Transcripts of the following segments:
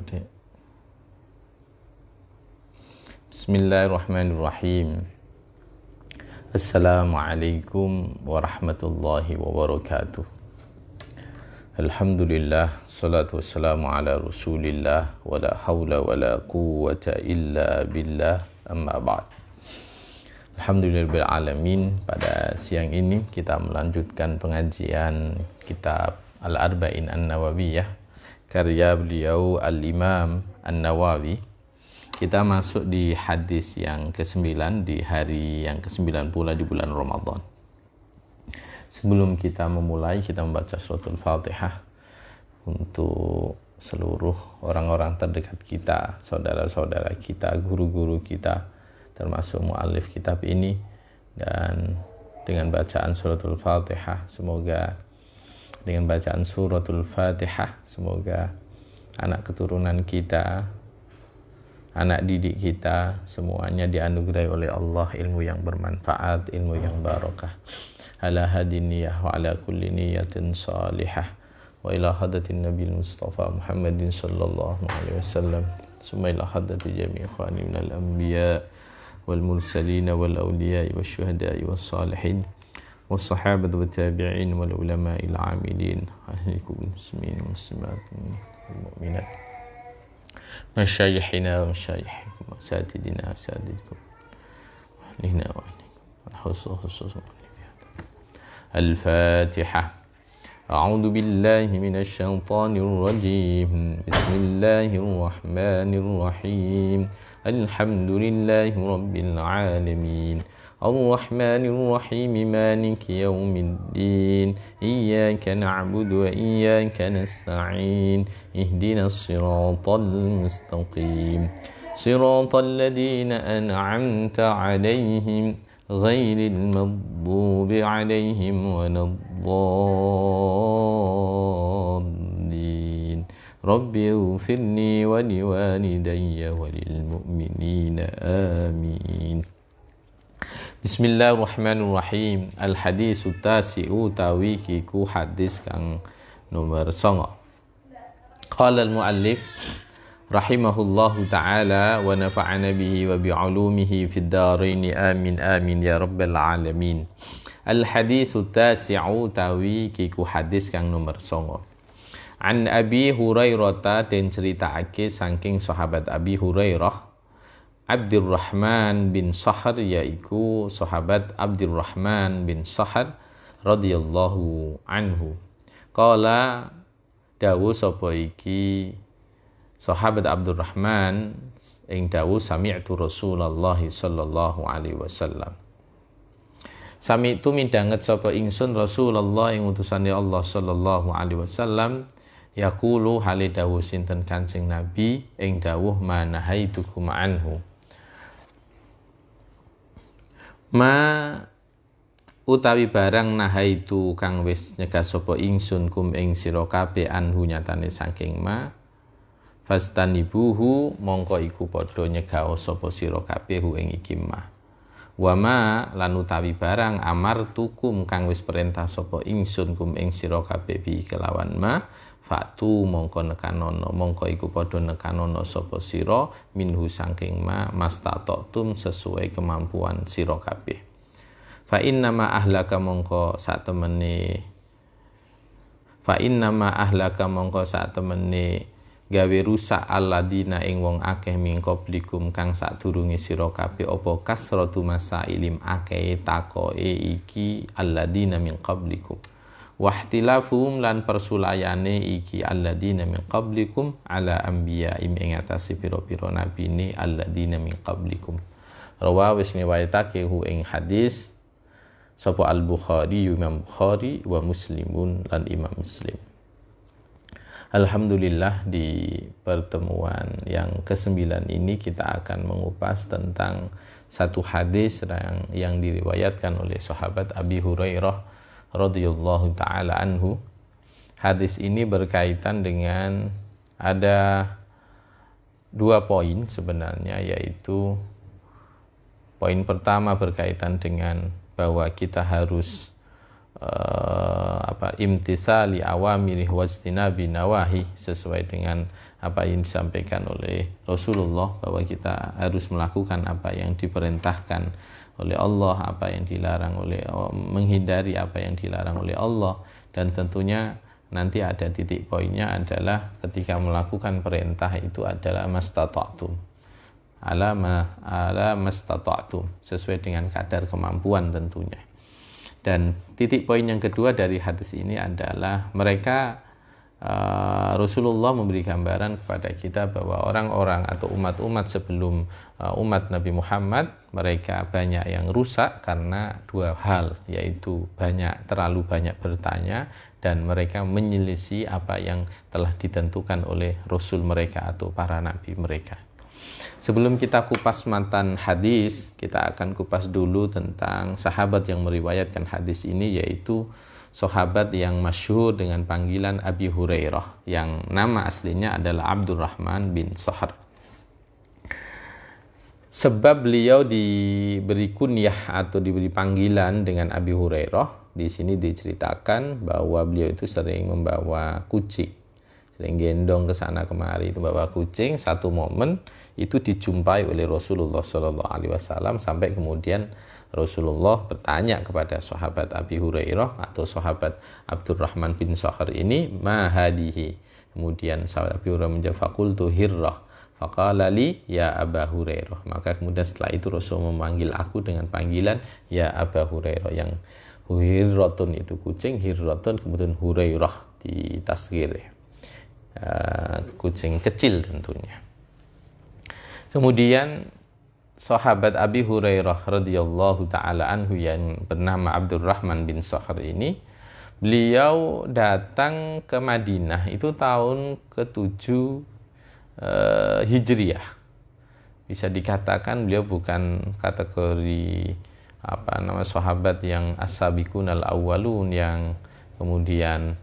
Adik. Bismillahirrahmanirrahim. Assalamualaikum warahmatullahi wabarakatuh. Alhamdulillah, salatu wassalamu ala rasulillah, wa la hawla wa la quwwata illa billah, amma ba'd. Alhamdulillahirabbil alamin. Pada siang ini kita melanjutkan pengajian kitab Al-Arba'in An-Nawawiyah karya beliau Al-Imam An-Nawawi. Kita masuk di hadis yang ke-9 di hari yang ke-9 pula di bulan Ramadan. Sebelum kita memulai, kita membaca suratul Fatihah untuk seluruh orang-orang terdekat kita, saudara-saudara kita, guru-guru kita, termasuk muallif kitab ini. Dan dengan bacaan suratul Fatihah, semoga anak keturunan kita, anak didik kita, semuanya dianugerahi oleh Allah ilmu yang bermanfaat, ilmu yang barakah. Ala hadiniyah wa ala kulli niyatin salihah wa ila hadatin Nabi Mustafa Muhammadin sallallahu alaihi wasallam, summa ila hadati jami' ikhwani minal anbiya wal mursalin wal awliya wal syuhada'i was salihin was sahabat wa tabi'in wal ulama'il amilin ahlikum muslimin muslimatin mu'minat masyayikhina wa masyayikhikum wa satidina wa satidikum ahlina wa ahlikum khusus Al-Fatihah. A'udzu billahi minasy syaithanir rajim. Bismillahirrahmanirrahim. Alhamdulillahi rabbil alamin. Ar-Rahmanir Rahim, Maliki yaumiddin. Iyyaka na'budu wa iyyaka nasta'in. Ihdinas siratal mustaqim. Siratal ladzina an'amta 'alaihim ghairil maghdubi 'alaihim waladdallin. Rabbi ighfirli wa liwalidayya wa lil mu'minina amin. Bismillahirrahmanirrahim. Al-haditsu tasi'u tawi kiku hadis kang nomor 9. Qala al-muallif rahimahullahu ta'ala wa nafa'ana bihi wa bi'ulumihi fid dharain amin amin ya rabbal alamin. Al-haditsu tasi'u tawi kiku hadis kang nomor 9. An Abi Hurairah, den ceritaake saking sahabat Abi Hurairah Abdurrahman bin Sahr, yaiku sahabat Abdurrahman bin Sahr radhiyallahu anhu. Qala dawu sapa iki sahabat Abdurrahman ing dawu sami'tu Rasulullah sallallahu alaihi wasallam. Sami'tu midanget sapa ingsun Rasulullah ing utusane Allah sallallahu alaihi wasallam yaqulu hale dawuh sinten Kanjeng Nabi ing dawuh manahaitukum anhu. Ma utawi barang nahaitu kang wis nyegah sapa ingsun kum ing sira kabeh anhu nyatane saking ma fastanibuhu mongko iku padha nyegah sapa sira kabeh ing iki ma. Wa ma lan utawi barang amartukum kang wis perintah sapa ingsun kum ing sira kabeh bi kelawan ma fatu mongko nekanono mongko iku padha nekanono sapa sira minhu saking ma mastata'tum sesuai kemampuan sira kabeh. Fa inna ma ahlaka mongko satemene gawe rusak alladzina ing wong akeh min qablikum kang sadurunge sira kabeh apa kasratu masailim akeh takoke iki alladzina min qablikum. Wahtilafum lan persulayane iki alladzina min qablikum ala anbiya ing atase pira-pira nabine alladzina min qablikum. Rawa wis riwayatake ing hadis sapa Al-Bukhari, Imam Bukhari wa Muslimun lan Imam Muslim. Alhamdulillah, di pertemuan yang ke-9 ini kita akan mengupas tentang satu hadis yang diriwayatkan oleh sahabat Abi Hurairah radhiyallahu ta'ala anhu. Hadis ini berkaitan dengan ada 2 poin sebenarnya, yaitu poin pertama berkaitan dengan bahwa kita harus imtitsali awamirih wajtinabi nawahi, sesuai dengan apa yang disampaikan oleh Rasulullah bahwa kita harus melakukan apa yang diperintahkan oleh Allah, apa yang dilarang oleh menghindari apa yang dilarang oleh Allah. Dan tentunya nanti ada titik poinnya adalah ketika melakukan perintah itu adalah mastata'tum, ala mastata'tum, sesuai dengan kadar kemampuan tentunya. Dan titik poin yang kedua dari hadis ini adalah mereka Rasulullah memberi gambaran kepada kita bahwa orang-orang atau umat-umat sebelum umat Nabi Muhammad, mereka banyak yang rusak karena dua hal, yaitu terlalu banyak bertanya dan mereka menyelisih apa yang telah ditentukan oleh Rasul mereka atau para nabi mereka. Sebelum kita kupas matan hadis, kita akan kupas dulu tentang sahabat yang meriwayatkan hadis ini, yaitu sahabat yang masyhur dengan panggilan Abi Hurairah, yang nama aslinya adalah Abdurrahman bin Sahr. Sebab beliau diberi kunyah atau diberi panggilan dengan Abi Hurairah, di sini diceritakan bahwa beliau itu sering membawa kucing, sering gendong ke sana kemari itu bawa kucing. Satu momen itu dijumpai oleh Rasulullah SAW sampai kemudian Rasulullah bertanya kepada sahabat Abi Hurairah atau sahabat Abdurrahman bin Sahr ini, ma hadihi. Kemudian sahabat Abi Hurairah menjawab, faqultu hirrah faqala li ya Aba Hurairah. Maka kemudian setelah itu Rasul memanggil aku dengan panggilan ya Aba Hurairah, yang hirratun itu kucing, hirratun kemudian Hurairah di tasghir, kucing kecil tentunya. Kemudian sahabat Abi Hurairah radhiyallahu taala anhu yang bernama Abdurrahman bin Sahr ini, beliau datang ke Madinah itu tahun ke-7 Hijriah. Bisa dikatakan beliau bukan kategori sahabat yang as-sabiqunal awwalun yang kemudian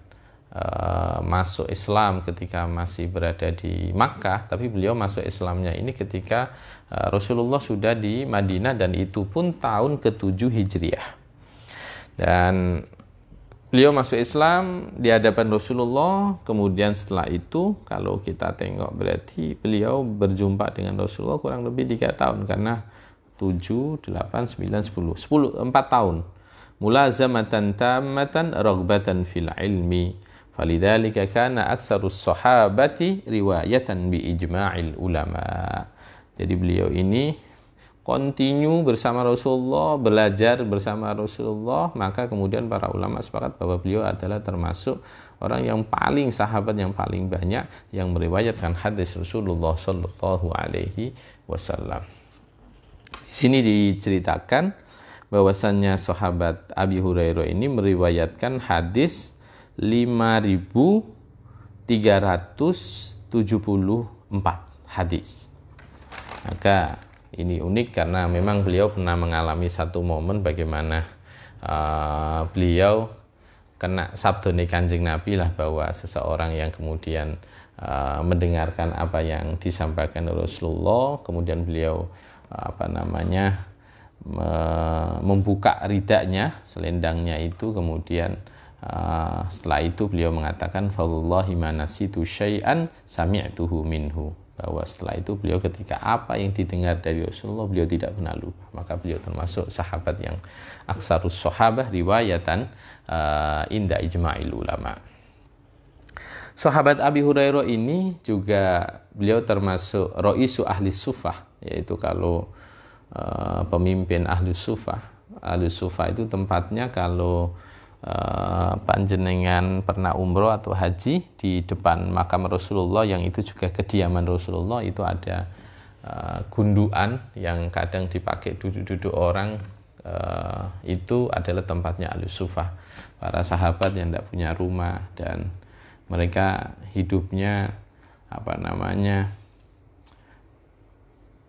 masuk Islam ketika masih berada di Makkah, tapi beliau masuk Islamnya ini ketika Rasulullah sudah di Madinah, dan itu pun tahun ke-7 Hijriah. Dan beliau masuk Islam di hadapan Rasulullah. Kemudian setelah itu kalau kita tengok berarti beliau berjumpa dengan Rasulullah kurang lebih 3 tahun, karena 7, 8, 9, 10 4 tahun. Mulazamatan tammatan raghbatan fil ilmi, falidzalika kana aktsarus sahabati riwayatan bi ijma'il ulama. Jadi beliau ini continue bersama Rasulullah, belajar bersama Rasulullah, maka kemudian para ulama sepakat bahwa beliau adalah termasuk orang yang paling, sahabat yang paling banyak yang meriwayatkan hadis Rasulullah sallallahu alaihi wasallam. Di sini diceritakan bahwasannya sahabat Abi Hurairah ini meriwayatkan hadis 5.374 hadis. Maka ini unik karena memang beliau pernah mengalami satu momen bagaimana beliau kena sabdone Kanjeng Nabi lah, bahwa seseorang yang kemudian mendengarkan apa yang disampaikan Rasulullah, kemudian beliau membuka ridanya, selendangnya itu, kemudian setelah itu beliau mengatakan fawallahi ma nasitu syai'an sami'tuhu minhu, bahwa setelah itu beliau ketika apa yang didengar dari Rasulullah beliau tidak pernah lupa. Maka beliau termasuk sahabat yang aksarus sahabah riwayatan inda ijma'il ulama. Sahabat Abi Hurairah ini juga beliau termasuk roisu ahli sufah, yaitu kalau pemimpin ahli sufah. Ahli sufah itu tempatnya kalau panjenengan pernah umroh atau haji, di depan makam Rasulullah yang itu juga kediaman Rasulullah itu ada gundukan yang kadang dipakai duduk-duduk orang, itu adalah tempatnya ahli sufah, para sahabat yang tidak punya rumah dan mereka hidupnya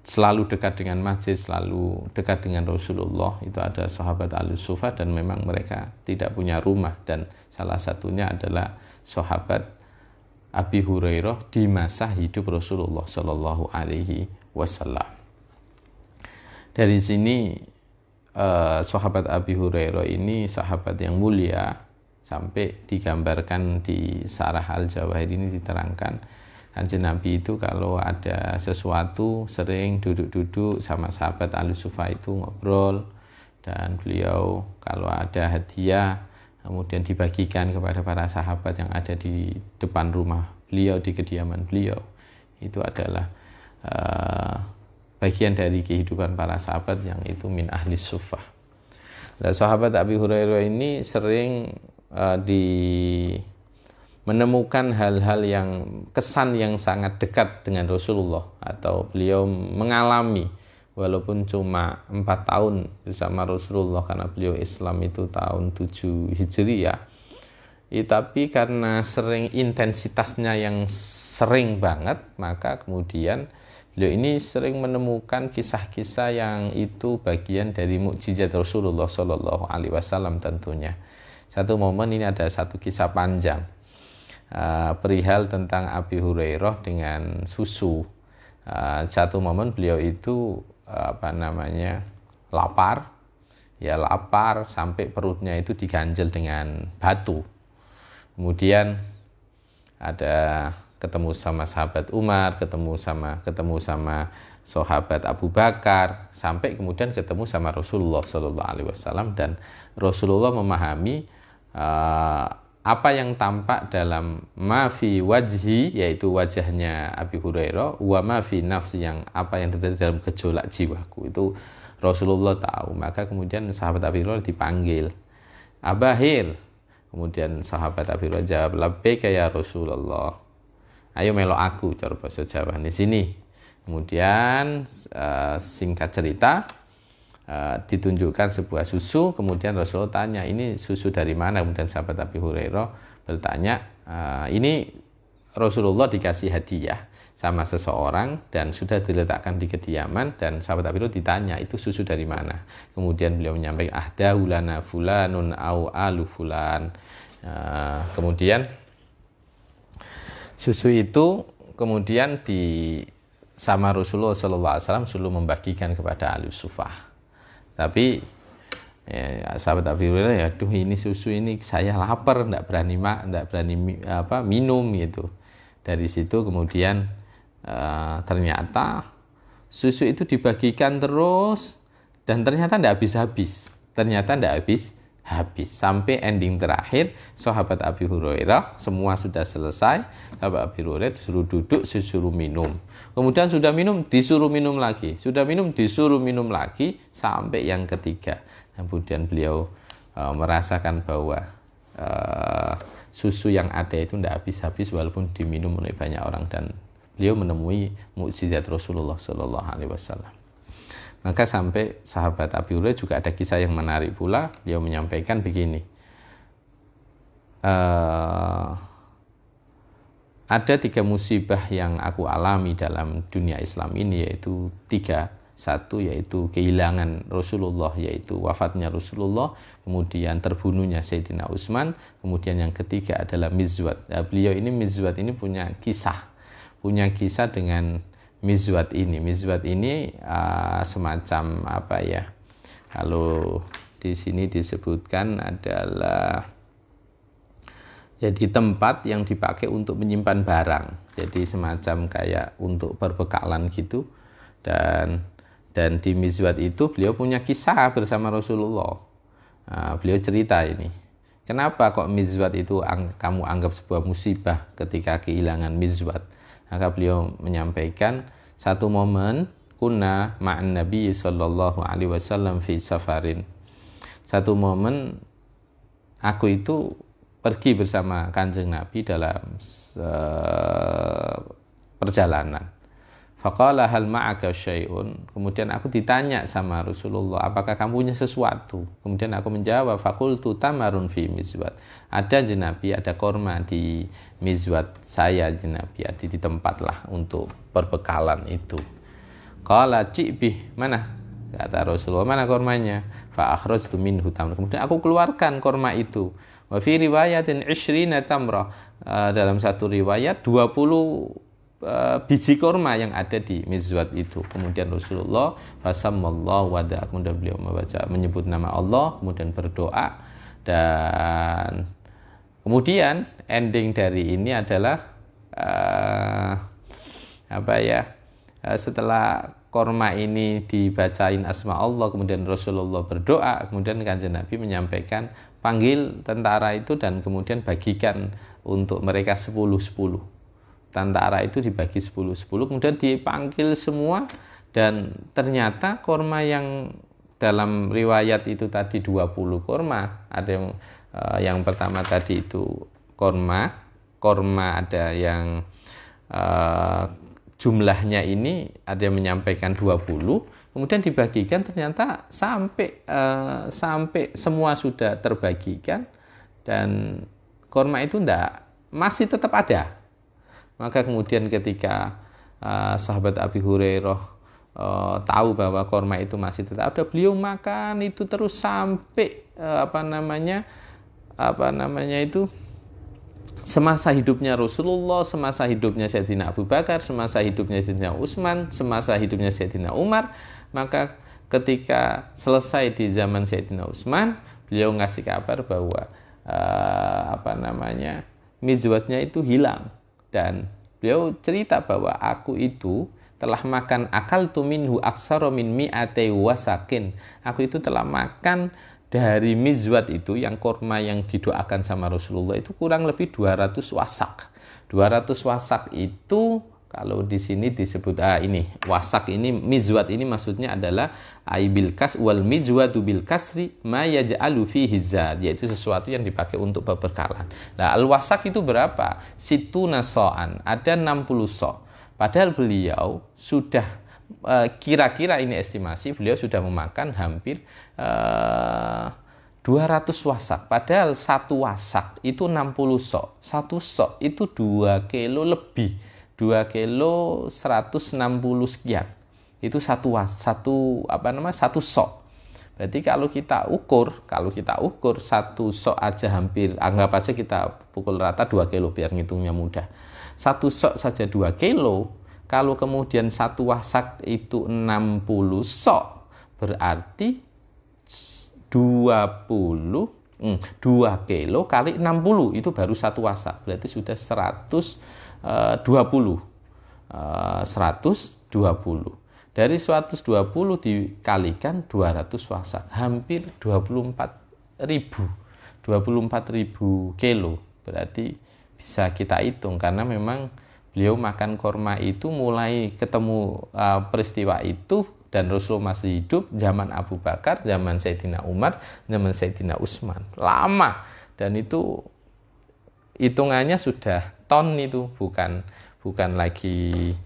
selalu dekat dengan masjid, selalu dekat dengan Rasulullah. Itu ada sahabat al-Sufah dan memang mereka tidak punya rumah, dan salah satunya adalah sahabat Abi Hurairah di masa hidup Rasulullah Shallallahu Alaihi Wasallam. Dari sini sahabat Abi Hurairah ini sahabat yang mulia, sampai digambarkan di Sarah Al-Jawahir ini diterangkan Kanjeng Nabi itu kalau ada sesuatu sering duduk-duduk sama sahabat Al-Sufa itu ngobrol, dan beliau kalau ada hadiah kemudian dibagikan kepada para sahabat yang ada di depan rumah beliau, di kediaman beliau. Itu adalah bagian dari kehidupan para sahabat yang itu min ahli suffah. Nah, sahabat Abi Hurairah ini sering menemukan hal-hal yang kesan yang sangat dekat dengan Rasulullah, atau beliau mengalami walaupun cuma 4 tahun bersama Rasulullah, karena beliau Islam itu tahun 7 Hijriah. Tapi karena sering intensitasnya yang sering banget, maka kemudian beliau ini sering menemukan kisah-kisah yang itu bagian dari mukjizat Rasulullah Shallallahu Alaihi Wasallam tentunya. Satu momen ini ada satu kisah panjang perihal tentang Abi Hurairah dengan susu. Satu momen beliau itu lapar sampai perutnya itu diganjel dengan batu. Kemudian ada ketemu sama sahabat Umar, ketemu sama sahabat Abu Bakar, sampai kemudian ketemu sama Rasulullah Sallallahu Alaihi Wasallam, dan Rasulullah memahami apa yang tampak dalam mafi wajhi, yaitu wajahnya Abi Hurairah, wa mafi nafsi, yang apa yang terjadi dalam gejolak jiwaku, itu Rasulullah tahu. Maka kemudian sahabat Abi Hurairah dipanggil, Abahir. Kemudian sahabat Abi Hurairah jawab, labbaika ya Rasulullah, ayo melok aku, cara bahasa Jawa di sini. Kemudian singkat cerita, ditunjukkan sebuah susu. Kemudian Rasulullah tanya, ini susu dari mana? Kemudian sahabat Abi Hurairah bertanya, ini Rasulullah dikasih hadiah sama seseorang dan sudah diletakkan di kediaman, dan sahabat Abi Hurairah ditanya, itu susu dari mana? Kemudian beliau menyampaikan, ahdahu lana fulanun au alu fulan. Kemudian susu itu kemudian sama Rasulullah SAW suruh membagikan kepada ahli sufah. Tapi sahabat Abi Hurairah, aduh ini susu ini saya lapar, enggak berani minum gitu. Dari situ kemudian ternyata susu itu dibagikan terus, dan ternyata enggak habis-habis. Sampai ending terakhir sahabat Abi Hurairah semua sudah selesai, sahabat Abi Hurairah disuruh duduk, disuruh minum. Kemudian sudah minum, disuruh minum lagi. Sudah minum, disuruh minum lagi, sampai yang ketiga. Kemudian beliau merasakan bahwa susu yang ada itu tidak habis-habis walaupun diminum oleh banyak orang, dan beliau menemui mukjizat Rasulullah Sallallahu Alaihi Wasallam. Maka sampai sahabat Abi Hurairah juga ada kisah yang menarik pula. Beliau menyampaikan begini, ada 3 musibah yang aku alami dalam dunia Islam ini, yaitu 3. Satu yaitu kehilangan Rasulullah, yaitu wafatnya Rasulullah, kemudian terbunuhnya Sayyidina Utsman, kemudian yang ketiga adalah Mizwat. Beliau ini Mizwat ini punya kisah dengan Mizwat ini. Mizwat ini semacam kalau di sini disebutkan adalah jadi tempat yang dipakai untuk menyimpan barang. Jadi semacam kayak untuk perbekalan gitu. Dan di Mizwat itu beliau punya kisah bersama Rasulullah. Beliau cerita ini. Kenapa kok Mizwat itu kamu anggap sebuah musibah ketika kehilangan Mizwat? Maka beliau menyampaikan, satu momen kunna ma'an Nabi sallallahu alaihi wasallam fi safarin. Satu momen aku itu pergi bersama Kanjeng Nabi dalam perjalanan. Faqala hal ma'aka syai'un. Kemudian aku ditanya sama Rasulullah, apakah kamu punya sesuatu? Kemudian aku menjawab, faqultu tamarun fi mizwat. Ada Nabi, ada korma di mizwat saya Nabi, di tempat lah untuk perbekalan itu. Qala ci'bih, mana? Kata Rasulullah, mana kormanya? Fa akhrajtu minhu tamra. Kemudian aku keluarkan korma itu. Wa fi riwayatin 20 tamrah. Dalam satu riwayat 20 biji korma yang ada di mizwat itu. Kemudian Rasulullah fasammallahu wada, kemudian beliau menyebut nama Allah, kemudian berdoa, dan kemudian ending dari ini adalah setelah korma ini dibacain asma Allah, kemudian Rasulullah berdoa, kemudian Kanjeng Nabi menyampaikan, panggil tentara itu dan kemudian bagikan untuk mereka 10-10. Tentara itu dibagi 10-10, kemudian dipanggil semua, dan ternyata korma yang dalam riwayat itu tadi 20 korma. Ada yang pertama tadi itu korma ada yang jumlahnya ini ada yang menyampaikan 20, kemudian dibagikan, ternyata sampai semua sudah terbagikan dan korma itu masih tetap ada. Maka kemudian ketika sahabat Abi Hurairah tahu bahwa korma itu masih tetap ada, beliau makan itu terus sampai semasa hidupnya Rasulullah, semasa hidupnya Sayyidina Abu Bakar, semasa hidupnya Sayyidina Utsman, semasa hidupnya Sayyidina Umar. Maka ketika selesai di zaman Sayyidina Utsman, beliau ngasih kabar bahwa mizwatnya itu hilang, dan beliau cerita bahwa aku itu telah makan akaltu minhu aksara min mi'ati wasakin. Aku itu telah makan dari mizwat itu, yang korma yang didoakan sama Rasulullah itu kurang lebih 200 wasak. 200 wasak itu kalau di sini disebut wasak ini, mizwat ini maksudnya adalah aibil kas wal mizwatu bil kasri ma yaj'alu fihi zat, yaitu sesuatu yang dipakai untuk perbekalan. Nah, al wasak itu berapa? Situna so'an, ada 60 so'. Padahal beliau sudah kira-kira ini estimasi, beliau sudah memakan hampir 200 wasak. Padahal satu wasak itu 60 sok. Satu sok itu 2 kilo lebih. 2 kilo 160 sekian. Itu satu sok. Berarti kalau kita ukur satu sok aja hampir, anggap aja kita pukul rata 2 kilo biar ngitungnya mudah. Satu sok saja 2 kilo. Kalau kemudian satu wasak itu 60 sok, berarti 2 kilo kali 60 itu baru satu wasak. Berarti sudah 120. Dari 120 dikalikan 200 wasak, hampir 24.000 kilo. Berarti bisa kita hitung, karena memang beliau makan korma itu mulai ketemu peristiwa itu, dan Rasulullah masih hidup zaman Abu Bakar, zaman Sayyidina Umar, zaman Sayyidina Utsman. Lama, dan itu hitungannya sudah ton, itu bukan lagi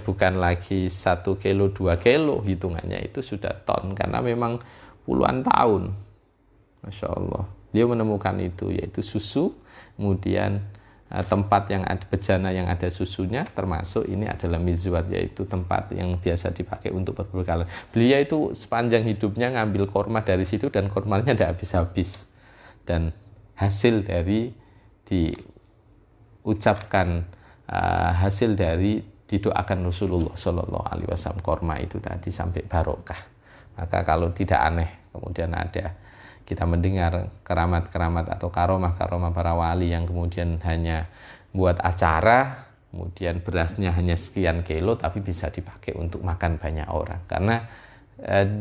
bukan lagi 1 kilo 2 kilo, hitungannya itu sudah ton, karena memang puluhan tahun. Masya Allah, dia menemukan itu, yaitu susu, kemudian tempat yang ada bejana yang ada susunya, termasuk ini adalah mizwat, yaitu tempat yang biasa dipakai untuk berbekalan. Beliau itu sepanjang hidupnya ngambil korma dari situ, dan kormanya tidak habis-habis, dan hasil dari diucapkan hasil dari didoakan Rasulullah Shallallahu Alaihi Wasallam korma itu tadi sampai barokah. Maka kalau tidak aneh kemudian kita mendengar keramat-keramat atau karomah-karomah para wali yang kemudian hanya buat acara, kemudian berasnya hanya sekian kilo, tapi bisa dipakai untuk makan banyak orang. Karena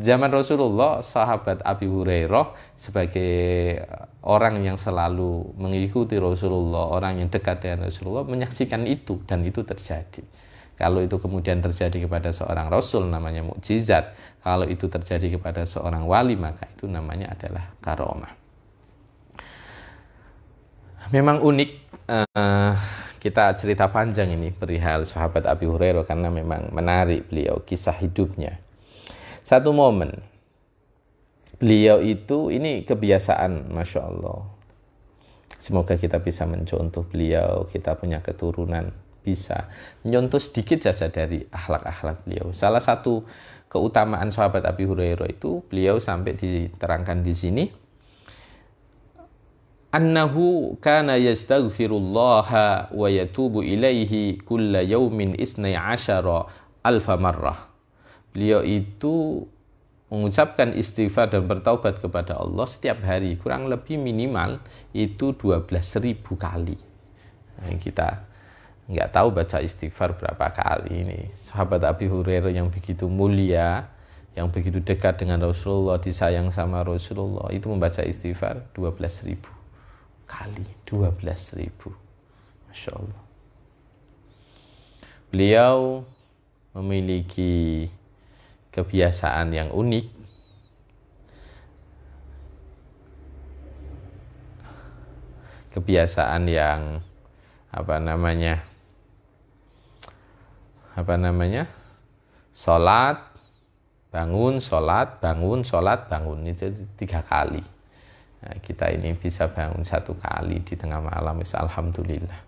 zaman Rasulullah, sahabat Abi Hurairah sebagai orang yang selalu mengikuti Rasulullah, orang yang dekat dengan Rasulullah, menyaksikan itu, dan itu terjadi. Kalau itu kemudian terjadi kepada seorang Rasul, namanya mukjizat. Kalau itu terjadi kepada seorang wali, maka itu namanya adalah karomah. Memang unik, kita cerita panjang ini perihal sahabat Abi Hurairah, karena memang menarik beliau, kisah hidupnya. Satu momen, beliau itu, ini kebiasaan, Masya Allah. Semoga kita bisa mencontoh beliau, kita punya keturunan, bisa menyontoh sedikit saja dari akhlak-akhlak beliau. Salah satu keutamaan sahabat Abi Hurairah itu, beliau sampai diterangkan di sini, annahu kana yastaghfirullaha wa yatubu ilaihi kulla yaumin isnai asyara alfa marrah. Beliau itu mengucapkan istighfar dan bertaubat kepada Allah setiap hari kurang lebih minimal itu 12.000 kali. Nah, kita nggak tahu baca istighfar berapa kali ini. Sahabat Abi Hurairah yang begitu mulia, yang begitu dekat dengan Rasulullah, disayang sama Rasulullah, itu membaca istighfar 12.000 kali. 12.000. Masya Allah. Beliau memiliki kebiasaan yang unik. Kebiasaan yang sholat, bangun, sholat, bangun, sholat, bangun. Itu 3 kali. Nah, kita ini bisa bangun 1 kali di tengah malam, alhamdulillah.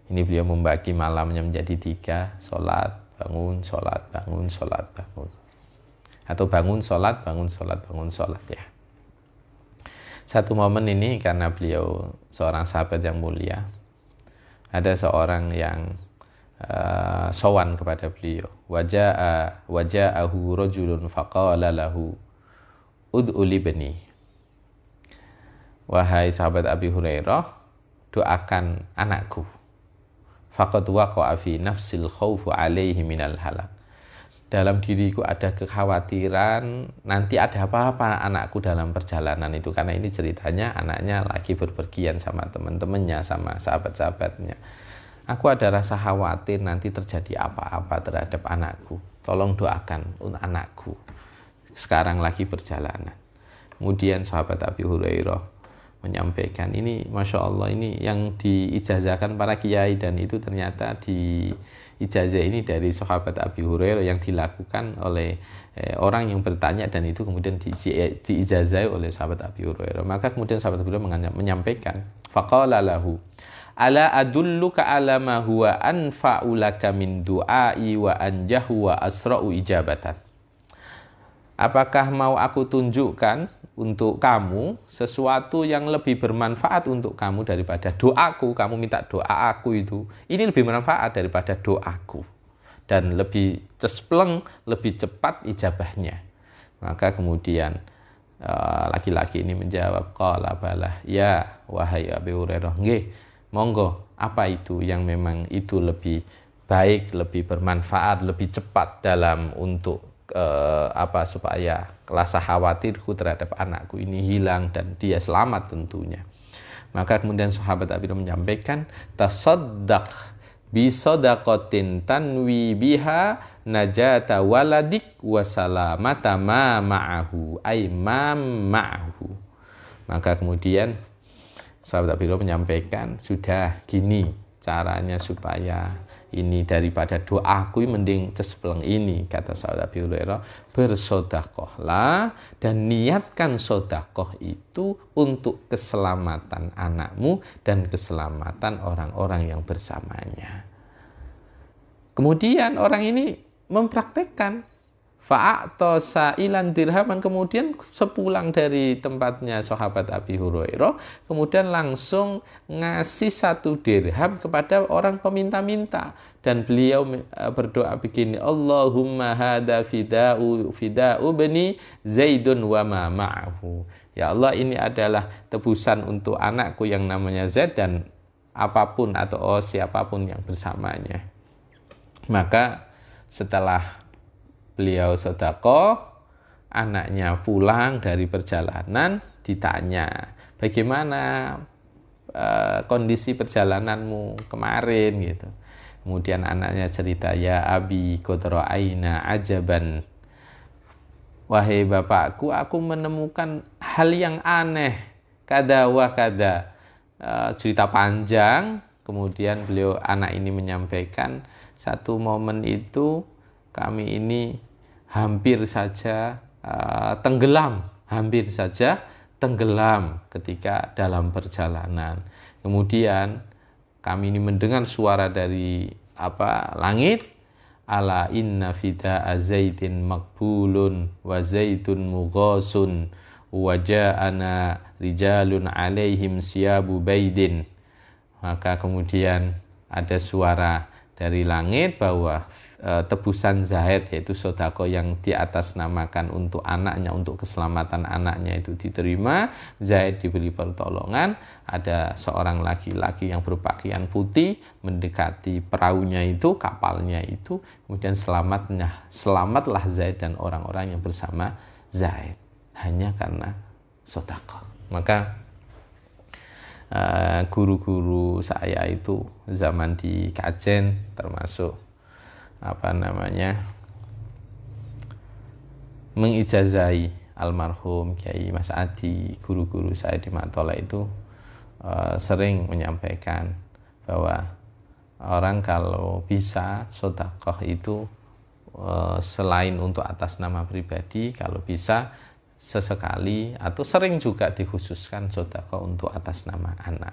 Ini beliau membagi malamnya menjadi 3, sholat, bangun, sholat, bangun, sholat, bangun. Atau bangun, sholat, bangun, sholat, bangun, sholat ya. Satu momen ini karena beliau seorang sahabat yang mulia. Ada seorang yang sowan kepada beliau. Waja'ahu rajulun faqala lahu ud'u libni. Wahai sahabat Abi Hurairah, doakan anakku. Faqad waqa'a fi nafsil khawfu alaihi minal halak. Dalam diriku ada kekhawatiran nanti ada apa-apa anakku dalam perjalanan itu. Karena ini ceritanya anaknya lagi berpergian sama teman-temannya, sama sahabat-sahabatnya. Aku ada rasa khawatir nanti terjadi apa-apa terhadap anakku. Tolong doakan anakku. Sekarang lagi perjalanan. Kemudian sahabat Abi Hurairah menyampaikan, ini Masya Allah, ini yang diijazahkan para kiai, dan itu ternyata di ijazah ini dari sahabat Abi Hurairah yang dilakukan oleh orang yang bertanya, dan itu kemudian diijazahi oleh sahabat Abi Hurairah. Maka kemudian sahabat Abi Hurairah menyampaikan, faqala lahu ala adulluka ala ma huwa anfa'u laka min du'ai wa anjahu wa asra'u ijabatan. Apakah mau aku tunjukkan untuk kamu sesuatu yang lebih bermanfaat untuk kamu daripada doaku? Kamu minta doa aku itu, ini lebih bermanfaat daripada doaku, dan lebih cespleng, lebih cepat ijabahnya. Maka kemudian laki-laki ini menjawab, qala bala, ya wahai Abi Hurairah, nggih, monggo, apa itu yang memang itu lebih baik, lebih bermanfaat, lebih cepat dalam untuk supaya rasa khawatirku terhadap anakku ini hilang dan dia selamat tentunya. Maka kemudian sahabat Abi menyampaikan, tasaddaq bi sadaqatin tanwi biha najata waladik wa salamata ma ma'ahu, ay ma ma'ahu. Maka kemudian sahabat Abi menyampaikan, sudah gini caranya supaya ini daripada doaku mending cespleng ini, kata sahabat Abi Hurairah, bersodakohlah dan niatkan sodakoh itu untuk keselamatan anakmu dan keselamatan orang-orang yang bersamanya. Kemudian orang ini mempraktekkan, fa'a'ta sa'ilan dirhaman, kemudian sepulang dari tempatnya sahabat Abi Hurairah, kemudian langsung ngasih 1 dirham kepada orang peminta-minta, dan beliau berdoa begini, Allahumma hadza fida'u bani Zaidun wa ma ma'ahu. Ya Allah, ini adalah tebusan untuk anakku yang namanya Zaid dan apapun atau siapapun yang bersamanya. Maka setelah beliau sedekah, anaknya pulang dari perjalanan, ditanya, bagaimana kondisi perjalananmu kemarin gitu. Kemudian anaknya cerita, ya abi qad ra'aina ajaban. Wahai bapakku, aku menemukan hal yang aneh, kada wa kada. Cerita panjang. Kemudian anak ini menyampaikan, satu momen itu kami ini hampir saja tenggelam ketika dalam perjalanan. Kemudian kami ini mendengar suara dari langit, ala inna fida azaitin makbulun wa zaitun mughasun waja'ana rijalun alaihim siyabu baidin. Maka kemudian ada suara dari langit bahwa tebusan Zaid, yaitu sodako yang diatasnamakan untuk anaknya, untuk keselamatan anaknya itu diterima. Zaid diberi pertolongan. Ada seorang laki-laki yang berpakaian putih mendekati perahunya itu, kapalnya itu, kemudian selamatlah Zaid dan orang-orang yang bersama Zaid hanya karena sodako. Maka guru-guru saya itu zaman di Kajen, termasuk mengijazahi almarhum Kiai Mas Adi, guru-guru saya di Matola itu sering menyampaikan bahwa orang kalau bisa sedekah itu selain untuk atas nama pribadi, kalau bisa sesekali atau sering juga dikhususkan sedekah untuk atas nama anak.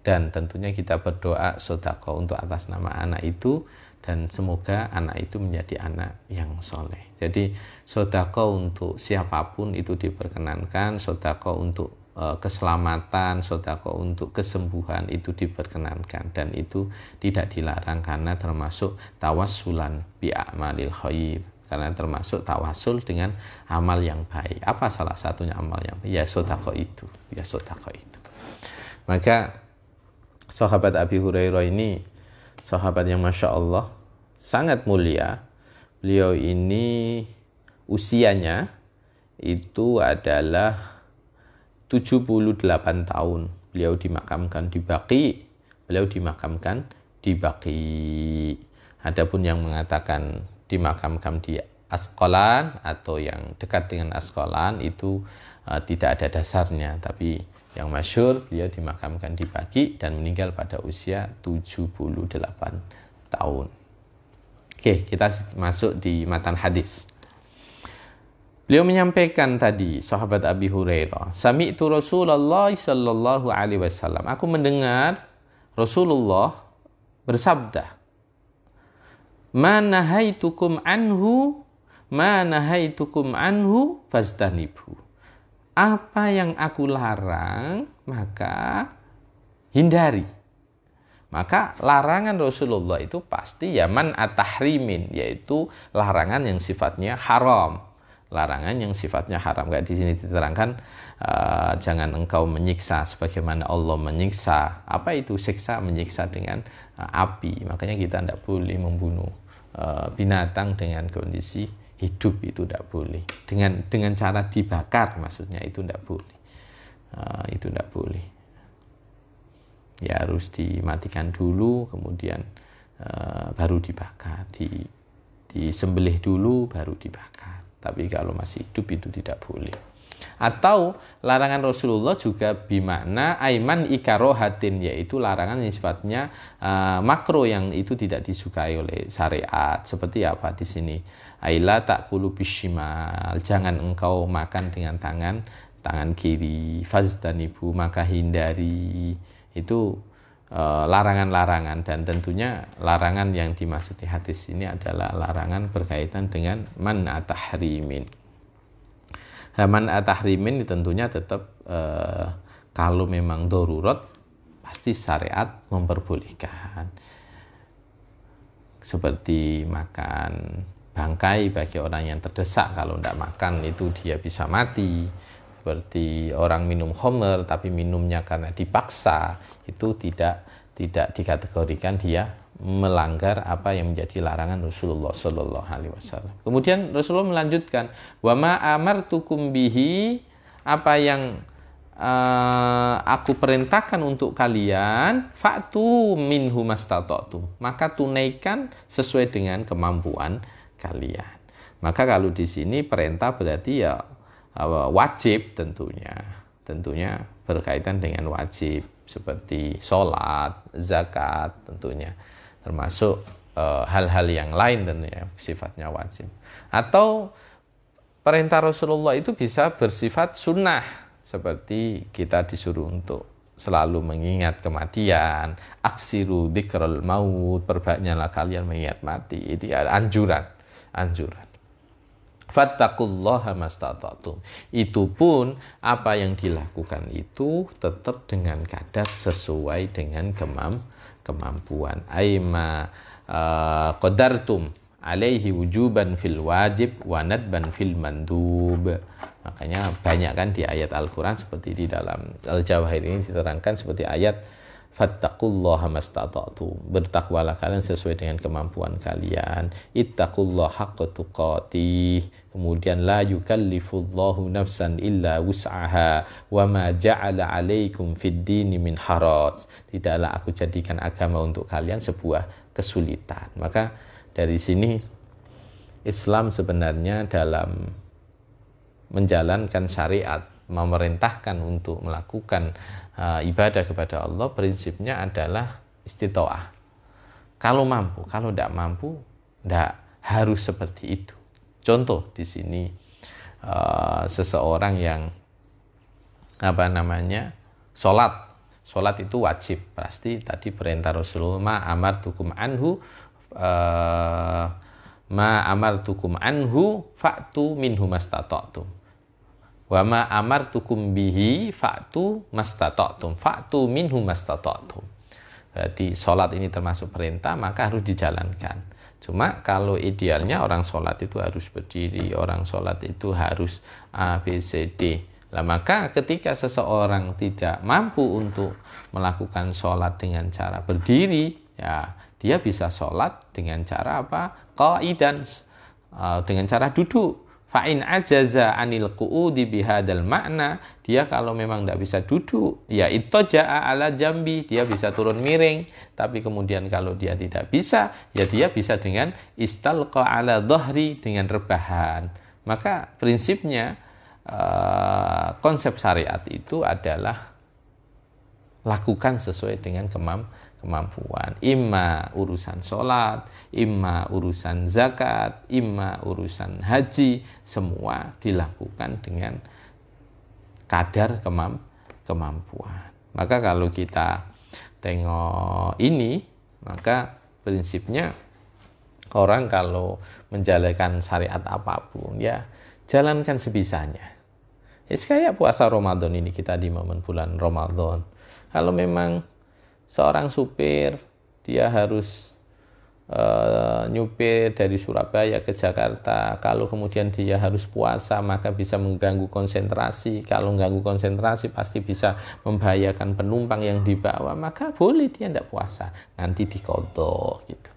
Dan tentunya kita berdoa sedekah untuk atas nama anak itu, dan semoga anak itu menjadi anak yang soleh. Jadi sedekah untuk siapapun itu diperkenankan, sedekah untuk keselamatan, sedekah untuk kesembuhan itu diperkenankan, dan itu tidak dilarang karena termasuk tawassulan bi a'malil khair, karena termasuk tawasul dengan amal yang baik. Apa salah satunya amal yang baik? Ya sedekah itu, ya sedekah itu. Maka sahabat Abi Hurairah ini sahabat yang Masya Allah sangat mulia. Beliau ini usianya itu adalah 78 tahun. Beliau dimakamkan di Baqi. Adapun yang mengatakan dimakamkan di Asqalan atau yang dekat dengan Asqalan itu tidak ada dasarnya. Tapi yang masyhur beliau dimakamkan di Baqi dan meninggal pada usia 78 tahun. Oke, kita masuk di matan hadis. Beliau menyampaikan tadi, sahabat Abi Hurairah, sami'tu Rasulullah sallallahu alaihi wasallam. Aku mendengar Rasulullah bersabda, "Ma nahaitukum anhu fastanibu." Apa yang aku larang, maka hindari. Maka larangan Rasulullah itu pasti ya man atahrimin, yaitu larangan yang sifatnya haram. Larangan yang sifatnya haram. Kayak di sini diterangkan, jangan engkau menyiksa sebagaimana Allah menyiksa. Apa itu siksa? Menyiksa dengan api. Makanya kita tidak boleh membunuh binatang dengan kondisi hidup, itu tidak boleh. Dengan cara dibakar, maksudnya itu tidak boleh. Itu tidak boleh. Ya harus dimatikan dulu, kemudian baru dibakar. Disembelih dulu, baru dibakar. Tapi kalau masih hidup itu tidak boleh. Atau larangan Rasulullah juga bimakna aiman ikarohatin, yaitu larangan yang sifatnya makro, yang itu tidak disukai oleh syariat. Seperti apa di sini? Aila ta'kulu bishimal, jangan engkau makan dengan tangan kiri. Fazdanibu, maka hindari. Itu larangan-larangan, dan tentunya larangan yang dimaksud di hadis ini adalah larangan berkaitan dengan man atahrimin. Man atahrimin tentunya tetap kalau memang darurat pasti syariat memperbolehkan, seperti makan bangkai bagi orang yang terdesak. Kalau tidak makan itu dia bisa mati. Seperti orang minum khamr tapi minumnya karena dipaksa, itu tidak dikategorikan dia melanggar apa yang menjadi larangan Rasulullah Sallallahu Alaihi Wasallam. Kemudian Rasulullah melanjutkan, wa ma amartukum bihi, apa yang aku perintahkan untuk kalian, fa'tu minhu mastata'tum, maka tunaikan sesuai dengan kemampuan kalian. Maka kalau di sini perintah berarti ya wajib, tentunya berkaitan dengan wajib, seperti sholat, zakat, tentunya termasuk hal-hal yang lain tentunya sifatnya wajib. Atau perintah Rasulullah itu bisa bersifat sunnah, seperti kita disuruh untuk selalu mengingat kematian, aksiru dzikrul maut, perbanyaklah kalian mengingat mati. Itu anjuran. Fattaqullaha mastata'tum. Itu pun apa yang dilakukan itu tetap dengan kadar sesuai dengan kemampuan. Aima qadartum alaihi wujuban fil wajib wa nadban fil mandub. Makanya banyak kan di ayat Al-Quran seperti di dalam Al-Jawahir ini diterangkan seperti ayat fattaqullaha mastata'tum. Bertakwalah kalian sesuai dengan kemampuan kalian. Ittaqullaha haqqa tuqatih. Kemudian la yukallifullahu nafsan illa wus'aha wa ma ja'ala 'alaikum fid dini min haraj. Tidaklah aku jadikan agama untuk kalian sebuah kesulitan. Maka dari sini Islam sebenarnya dalam menjalankan syariat, memerintahkan untuk melakukan ibadah kepada Allah, prinsipnya adalah istitoah. Kalau mampu, kalau tidak mampu, tidak harus seperti itu. Contoh di sini seseorang yang sholat itu wajib, pasti tadi perintah Rasulullah ma amartukum anhu fa'tu minhu mastata'tum. Wa ma amartukum bihi fa'tu mastata'tum. Fa'tu minhu mastata'tum. Berarti sholat ini termasuk perintah, maka harus dijalankan. Cuma kalau idealnya orang sholat itu harus berdiri, orang sholat itu harus A, B, C, D. Nah, maka ketika seseorang tidak mampu untuk melakukan sholat dengan cara berdiri, ya dia bisa sholat dengan cara apa? Qaidan, dengan cara duduk. Fa'in ajaza anil qu'udi bihadal makna, dia kalau memang tidak bisa duduk, ya ittaja'a ala jambi, dia bisa turun miring. Tapi kemudian kalau dia tidak bisa, ya dia bisa dengan istalqa ala dhahri, dengan rebahan. Maka prinsipnya konsep syariat itu adalah lakukan sesuai dengan kemampuan. Imma urusan sholat, imma urusan zakat, imma urusan haji, semua dilakukan dengan kadar kemampuan. Maka kalau kita tengok ini, maka prinsipnya orang kalau menjalankan syariat apapun, ya jalankan sebisanya. Ya kayak puasa Ramadan ini, kita di momen bulan Ramadan. Kalau memang seorang supir, dia harus nyupir dari Surabaya ke Jakarta. Kalau kemudian dia harus puasa, maka bisa mengganggu konsentrasi. Kalau mengganggu konsentrasi, pasti bisa membahayakan penumpang yang dibawa. Maka boleh dia tidak puasa, nanti diqadha gitu.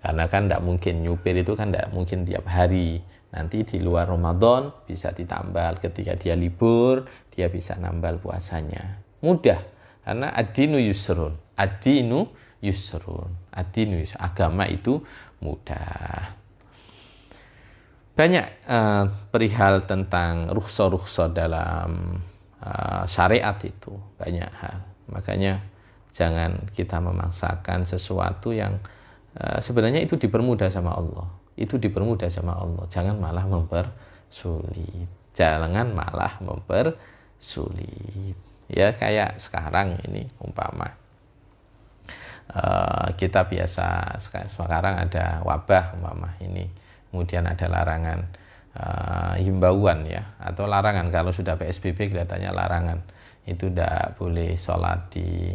Karena kan tidak mungkin nyupir itu kan tidak mungkin tiap hari. Nanti di luar Ramadan bisa ditambal. Ketika dia libur, dia bisa nambal puasanya. Mudah. Karena ad-dinu yusrun. Ad-dinu yusrun. Ad-dinu yusrun. Agama itu mudah. Banyak perihal tentang rukhsah-rukhsah dalam syariat itu. Banyak hal. Makanya jangan kita memaksakan sesuatu yang sebenarnya itu dipermudah sama Allah. Itu dipermudah sama Allah. Jangan malah mempersulit. Jangan malah mempersulit. Ya kayak sekarang ini umpama kita biasa sekarang ada wabah umpama ini, kemudian ada larangan himbauan ya, atau larangan kalau sudah PSBB kelihatannya larangan itu tidak boleh sholat di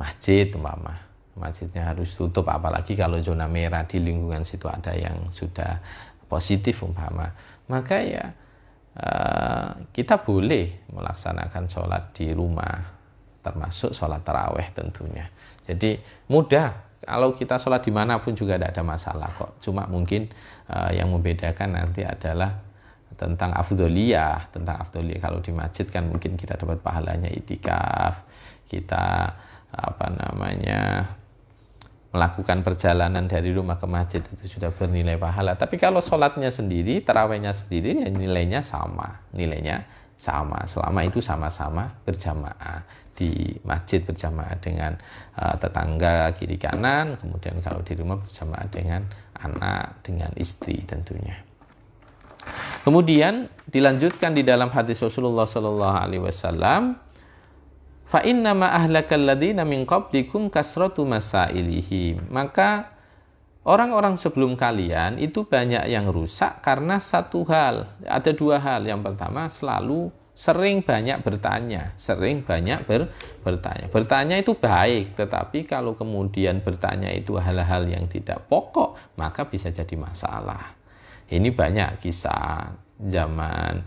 masjid umpama, masjidnya harus tutup, apalagi kalau zona merah di lingkungan situ ada yang sudah positif umpama, maka ya kita boleh melaksanakan sholat di rumah, termasuk sholat taraweh tentunya. Jadi mudah, kalau kita sholat dimanapun juga tidak ada masalah kok. Cuma mungkin yang membedakan nanti adalah tentang afdholiyah. Tentang afdholiyah, kalau di masjid kan mungkin kita dapat pahalanya itikaf, kita melakukan perjalanan dari rumah ke masjid itu sudah bernilai pahala. Tapi kalau sholatnya sendiri, tarawehnya sendiri, ya nilainya sama. Nilainya sama, selama itu sama-sama berjamaah. Di masjid berjamaah dengan tetangga kiri kanan, kemudian kalau di rumah berjamaah dengan anak, dengan istri tentunya. Kemudian dilanjutkan di dalam hadis Rasulullah SAW, fa inna ma ahlakal ladzina min qablikum kasratu masailihim. Maka orang-orang sebelum kalian itu banyak yang rusak karena satu hal, ada dua hal. Yang pertama, sering banyak bertanya. Bertanya itu baik, tetapi kalau kemudian bertanya itu hal-hal yang tidak pokok, maka bisa jadi masalah. Ini banyak kisah zaman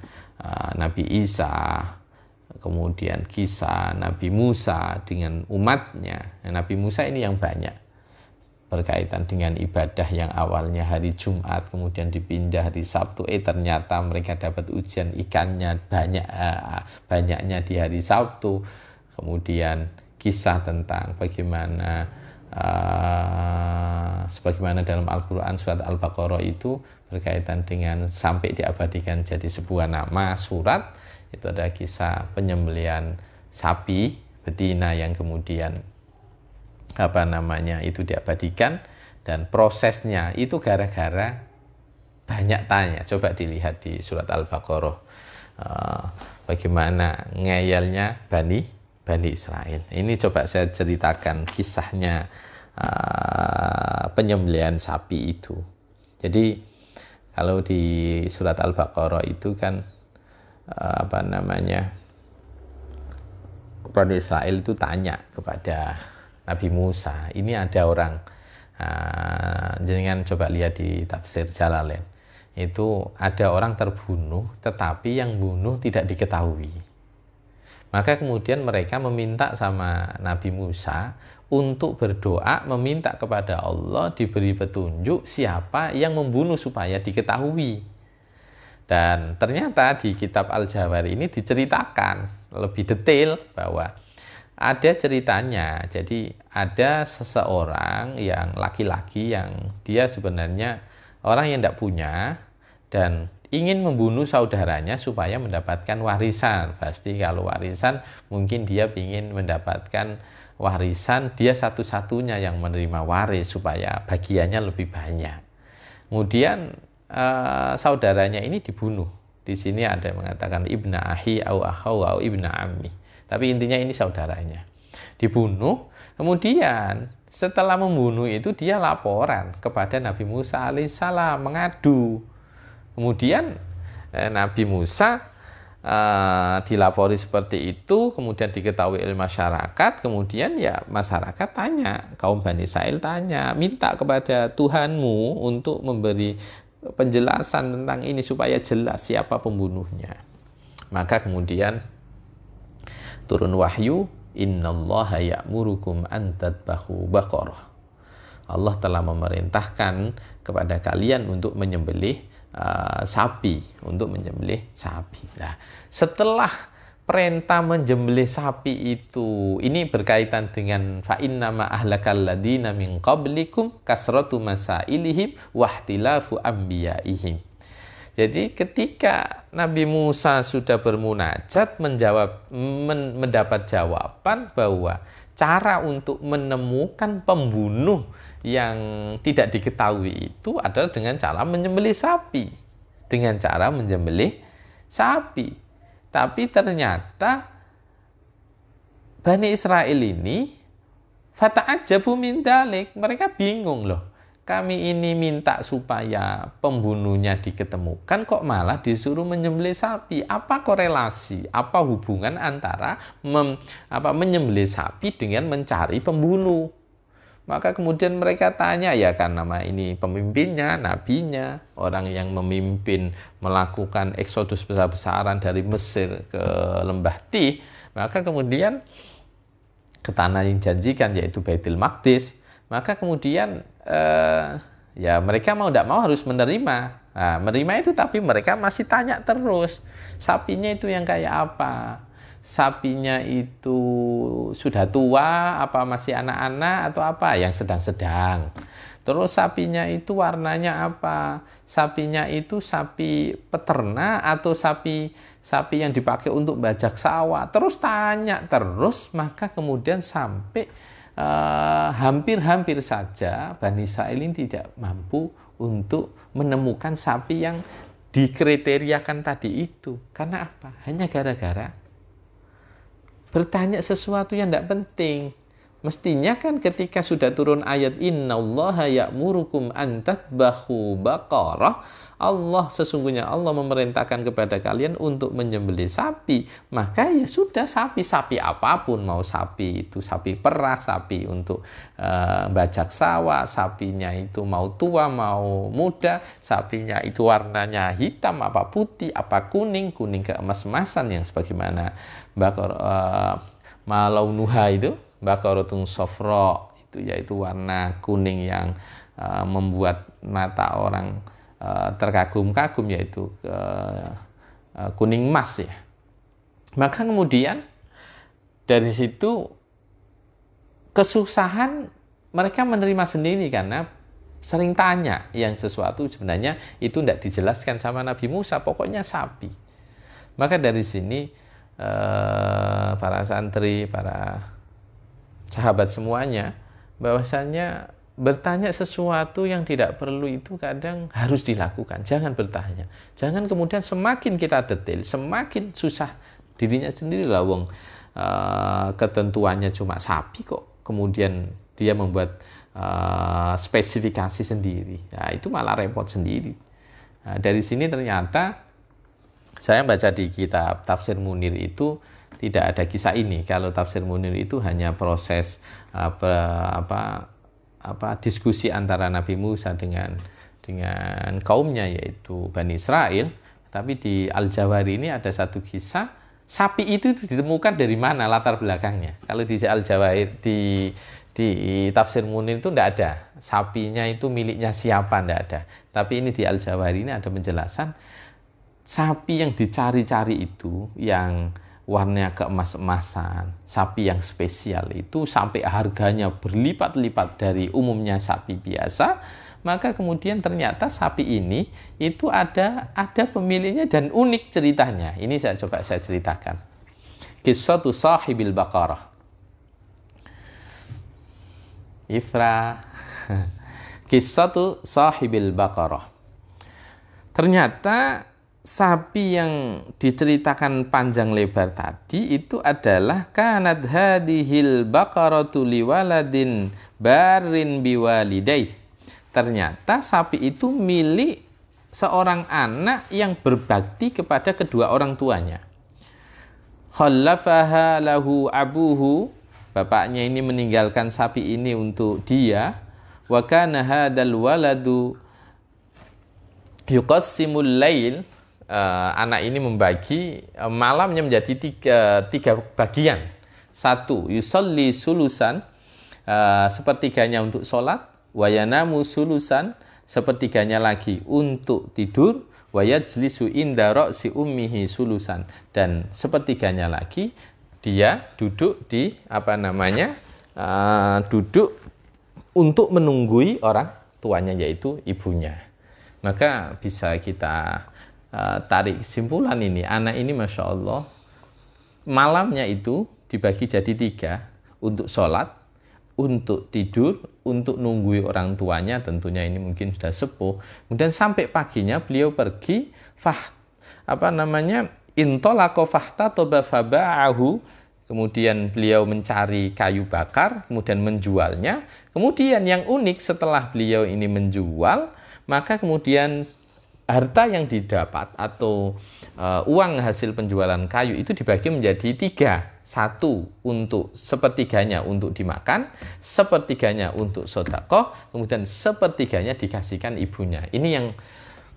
Nabi Isa, kemudian kisah Nabi Musa dengan umatnya. Nabi Musa ini yang banyak berkaitan dengan ibadah yang awalnya hari Jumat kemudian dipindah hari Sabtu, ternyata mereka dapat ujian ikannya banyaknya di hari Sabtu. Kemudian kisah tentang sebagaimana dalam Al-Quran surat Al-Baqarah itu berkaitan dengan sampai diabadikan jadi sebuah nama surat, itu ada kisah penyembelihan sapi betina yang kemudian itu diabadikan, dan prosesnya itu gara-gara banyak tanya. Coba dilihat di surat Al-Baqarah bagaimana ngeyelnya Bani Israel. Ini coba saya ceritakan kisahnya penyembelihan sapi itu. Jadi kalau di surat Al-Baqarah itu kan Bani Israel itu tanya kepada Nabi Musa, ini ada orang, jangan coba lihat di tafsir Jalalain, itu ada orang terbunuh tetapi yang bunuh tidak diketahui. Maka kemudian mereka meminta sama Nabi Musa untuk berdoa, meminta kepada Allah diberi petunjuk siapa yang membunuh supaya diketahui. Dan ternyata di kitab Al-Jawari ini diceritakan lebih detail bahwa ada ceritanya. Jadi ada seseorang yang laki-laki yang dia sebenarnya orang yang tidak punya dan ingin membunuh saudaranya supaya mendapatkan warisan. Pasti kalau warisan mungkin dia ingin mendapatkan warisan, dia satu-satunya yang menerima waris supaya bagiannya lebih banyak. Kemudian saudaranya ini dibunuh. Di sini ada yang mengatakan ibna ahi au akhau au ibna ammi. Tapi intinya ini saudaranya. Dibunuh, kemudian setelah membunuh itu dia laporan kepada Nabi Musa alaihissalam, mengadu. Kemudian Nabi Musa dilapori seperti itu, kemudian diketahui oleh masyarakat, kemudian ya masyarakat tanya, kaum Bani Israil tanya, minta kepada Tuhanmu untuk memberi penjelasan tentang ini supaya jelas siapa pembunuhnya. Maka kemudian turun wahyu, innallaha ya'murukum an tadbahu baqarah. Allah telah memerintahkan kepada kalian untuk menyembelih sapi, Nah, setelah perintah menyembelih sapi itu, ini berkaitan dengan fa innama ahlakal ladina min qablikum kasratu masailihim wahtilafu anbiyaihim. Jadi ketika Nabi Musa sudah bermunajat mendapat jawaban bahwa cara untuk menemukan pembunuh yang tidak diketahui itu adalah dengan cara menyembelih sapi. Tapi ternyata Bani Israil ini fata'ajabu min dalik, mereka bingung loh. Kami ini minta supaya pembunuhnya diketemukan, kok malah disuruh menyembelih sapi. Apa korelasi, apa hubungan antara menyembelih sapi dengan mencari pembunuh? Maka kemudian mereka tanya, ya kan nama ini pemimpinnya, nabinya, orang yang memimpin melakukan eksodus besar-besaran dari Mesir ke Lembah Tih. Maka kemudian ke tanah yang janjikan, yaitu Baitul Maqdis. Maka kemudian ya mereka mau tidak mau harus menerima. Nah, menerima itu, tapi mereka masih tanya terus, sapinya itu yang kayak apa? Sapinya itu sudah tua, apa masih anak-anak, atau apa yang sedang-sedang? Terus sapinya itu warnanya apa? Sapinya itu sapi peternak atau sapi yang dipakai untuk bajak sawah? Terus tanya terus, maka kemudian sampai hampir-hampir saja Bani Israil ini tidak mampu untuk menemukan sapi yang dikriteriakan tadi itu. Karena apa? Hanya gara-gara bertanya sesuatu yang tidak penting. Mestinya kan ketika sudah turun ayat innallaha ya'murukum an tadbahu baqarah, Allah sesungguhnya Allah memerintahkan kepada kalian untuk menyembelih sapi. Maka ya sudah, sapi apapun, mau sapi itu sapi perah, sapi untuk bajak sawah, sapinya itu mau tua mau muda, sapinya itu warnanya hitam apa putih apa kuning keemas-emasan yang sebagaimana malaunuha itu baqaratun safra, itu yaitu warna kuning yang membuat mata orang terkagum-kagum, yaitu kuning emas ya. Maka kemudian dari situ kesusahan mereka menerima sendiri karena sering tanya yang sesuatu sebenarnya itu tidak dijelaskan sama Nabi Musa, pokoknya sapi. Maka dari sini para santri, para sahabat semuanya, bahwasanya bertanya sesuatu yang tidak perlu itu kadang harus dilakukan. Jangan bertanya. Jangan kemudian semakin kita detail, semakin susah dirinya sendiri lah. Wong ketentuannya cuma sapi kok. Kemudian dia membuat spesifikasi sendiri. Nah, itu malah repot sendiri. Nah, dari sini ternyata saya baca di kitab Tafsir Munir itu tidak ada kisah ini. Kalau Tafsir Munir itu hanya proses diskusi antara Nabi Musa dengan kaumnya, yaitu Bani Israel. Tapi di Al-Jawari ini ada satu kisah, sapi itu ditemukan dari mana latar belakangnya. Kalau di Al-Jawari, di Tafsir Munir itu tidak ada sapinya itu miliknya siapa, tidak ada. Tapi ini di Al-Jawari ini ada penjelasan sapi yang dicari-cari itu yang warnanya keemas-emasan, sapi yang spesial itu sampai harganya berlipat-lipat dari umumnya sapi biasa. Maka kemudian ternyata sapi ini itu ada pemiliknya dan unik ceritanya. Ini saya ceritakan. Qissatu sahibil baqarah. Qissatu sahibil baqarah. Ternyata sapi yang diceritakan panjang lebar tadi itu adalah kanat hadhil baqaratu liwaladin barin biwalidayh. Ternyata sapi itu milik seorang anak yang berbakti kepada kedua orang tuanya. Khallafaha lahu abuhu, bapaknya ini meninggalkan sapi ini untuk dia. Wa kana hadzal waladu yuqassimul lail, anak ini membagi malamnya menjadi tiga bagian. Satu, yusolli sulusan, sepertiganya untuk sholat, wayanamu sulusan, sepertiganya lagi untuk tidur, wayajlisu inda ra'si ummihi sulusan, dan sepertiganya lagi dia duduk di duduk untuk menunggui orang tuanya, yaitu ibunya. Maka bisa kita tarik kesimpulan ini, anak ini Masya Allah malamnya itu dibagi jadi tiga, untuk sholat, untuk tidur, untuk nunggui orang tuanya, tentunya ini mungkin sudah sepuh. Kemudian sampai paginya beliau pergi intolaqo fahtatoba faba'ahu, kemudian beliau mencari kayu bakar, kemudian menjualnya. Kemudian yang unik, setelah beliau ini menjual, maka kemudian harta yang didapat atau uang hasil penjualan kayu itu dibagi menjadi tiga. Satu untuk sepertiganya untuk dimakan, sepertiganya untuk sedekah, kemudian sepertiganya dikasihkan ibunya. Ini yang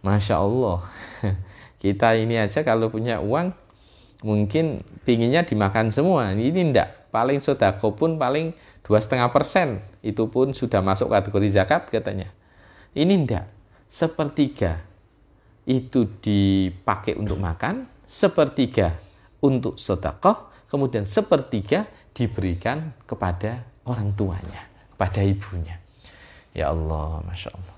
Masya Allah. Kita ini aja kalau punya uang mungkin pinginnya dimakan semua. Ini enggak. Paling sedekah pun paling 2,5%. Itu pun sudah masuk kategori zakat katanya. Ini enggak. Sepertiga itu dipakai untuk makan, sepertiga untuk sedekah, kemudian sepertiga diberikan kepada orang tuanya, kepada ibunya. Ya Allah, Masya Allah.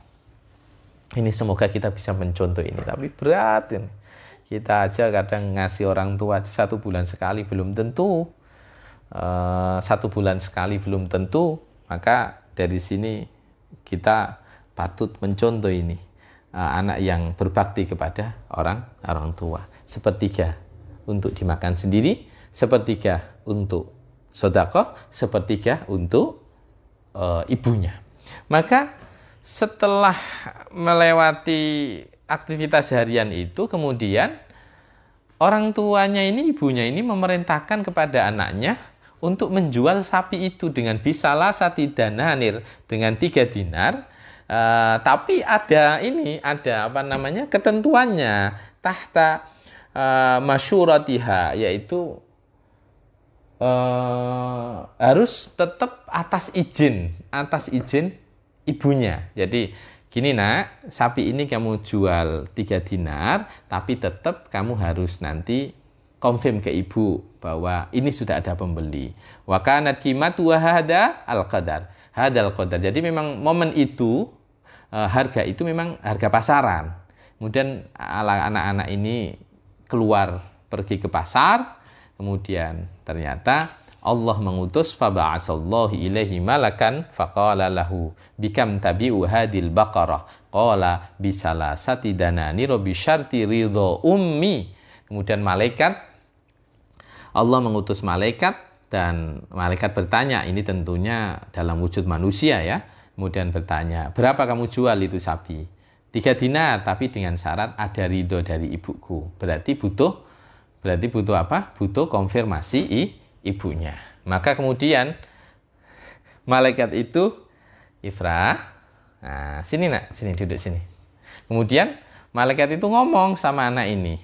Ini semoga kita bisa mencontoh ini, tapi berat ini. Kita aja kadang ngasih orang tua 1 bulan sekali belum tentu, 1 bulan sekali belum tentu. Maka dari sini kita patut mencontoh ini. Anak yang berbakti kepada orang tua. Sepertiga untuk dimakan sendiri, sepertiga untuk sedekah sepertiga untuk ibunya. Maka setelah melewati aktivitas harian itu, kemudian orang tuanya ini, ibunya ini memerintahkan kepada anaknya untuk menjual sapi itu dengan bisalah sati dananir, dengan 3 dinar. Tapi ada ketentuannya, tahta masyuratiha, yaitu harus tetap atas izin ibunya. Jadi gini nak, sapi ini kamu jual 3 dinar, tapi tetap kamu harus nanti konfirm ke ibu bahwa ini sudah ada pembeli. Wa kanat qimatu hadal qadar. Jadi memang momen itu harga itu memang harga pasaran. Kemudian anak-anak ini keluar pergi ke pasar, kemudian ternyata Allah mengutus faba'asallahu ilaihi malakan faqala lahu bikam tabi'u hadil baqarah qala bisalasati dananir bi syarti ridha ummi. Kemudian Allah mengutus malaikat, dan malaikat bertanya, ini tentunya dalam wujud manusia ya. Kemudian bertanya, berapa kamu jual itu sapi? 3 dinar, tapi dengan syarat ada ridho dari ibuku. Berarti butuh apa? Butuh konfirmasi ibunya. Maka kemudian malaikat itu, Ifrah, nah sini nak, sini duduk sini. Kemudian malaikat itu ngomong sama anak ini,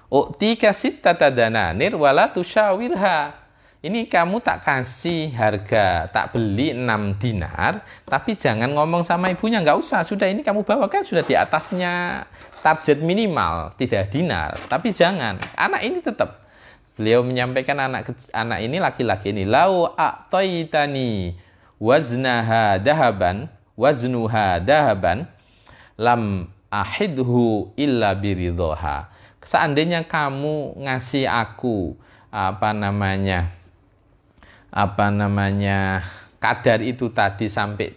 U'tika sittata dananir wala tusyawirha. Ini kamu tak kasih harga, tak beli 6 dinar, tapi jangan ngomong sama ibunya, nggak usah, sudah ini kamu bawa kan sudah di atasnya target minimal 3 dinar, tapi jangan. Anak ini tetap, beliau menyampaikan anak ini laki-laki ini, lau a'taitani waznuha dahaban lam ahidhu illa biridhoha. Seandainya kamu ngasih aku kadar itu tadi sampai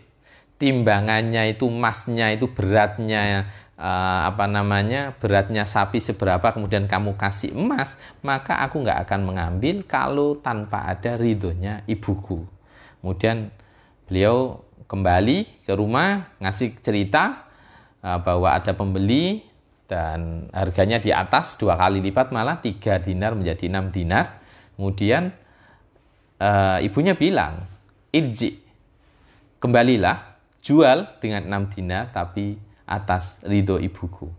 timbangannya itu, emasnya itu beratnya beratnya sapi seberapa, kemudian kamu kasih emas, maka aku nggak akan mengambil kalau tanpa ada ridhonya ibuku. Kemudian beliau kembali ke rumah, ngasih cerita bahwa ada pembeli dan harganya di atas 2 kali lipat, malah 3 dinar menjadi 6 dinar. Kemudian ibunya bilang, irji, kembalilah, jual dengan 6 dinar tapi atas ridho ibuku.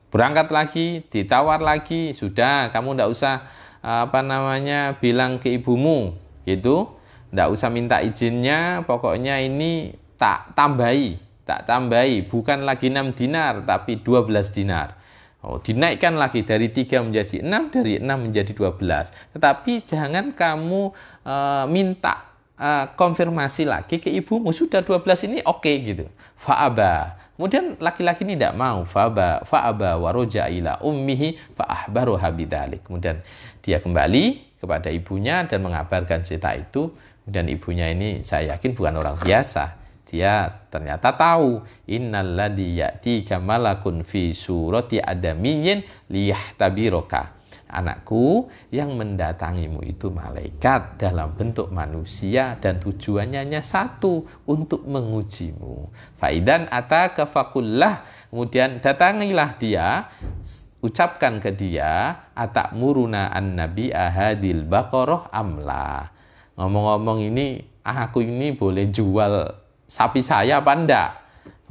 Berangkat lagi, ditawar lagi, sudah kamu ndak usah bilang ke ibumu, gitu, ndak usah minta izinnya, pokoknya ini tak tambahi, bukan lagi 6 dinar tapi 12 dinar. Dinaikkan lagi dari 3 menjadi 6, dari 6 menjadi 12. Tetapi jangan kamu minta konfirmasi lagi ke ibumu, sudah 12 ini oke, gitu. Fa'aba. Kemudian laki-laki ini tidak mau, fa'aba wa roja ila ummihi fa'ahbaruha bidzalik. Kemudian dia kembali kepada ibunya dan mengabarkan cerita itu. Dan ibunya ini saya yakin bukan orang biasa. Dia ternyata tahu, innalladzi ya'tika malakun fi surati adamiyyin liyahtabiraka. Anakku, yang mendatangimu itu malaikat dalam bentuk manusia dan tujuannya hanya satu, untuk mengujimu. Faidan ataka fakullah, kemudian datangilah dia, ucapkan ke dia, atakmuruna an-nabi ahadil baqarah amla. Ngomong-ngomong ini, aku ini boleh jual sapi saya apa enggak?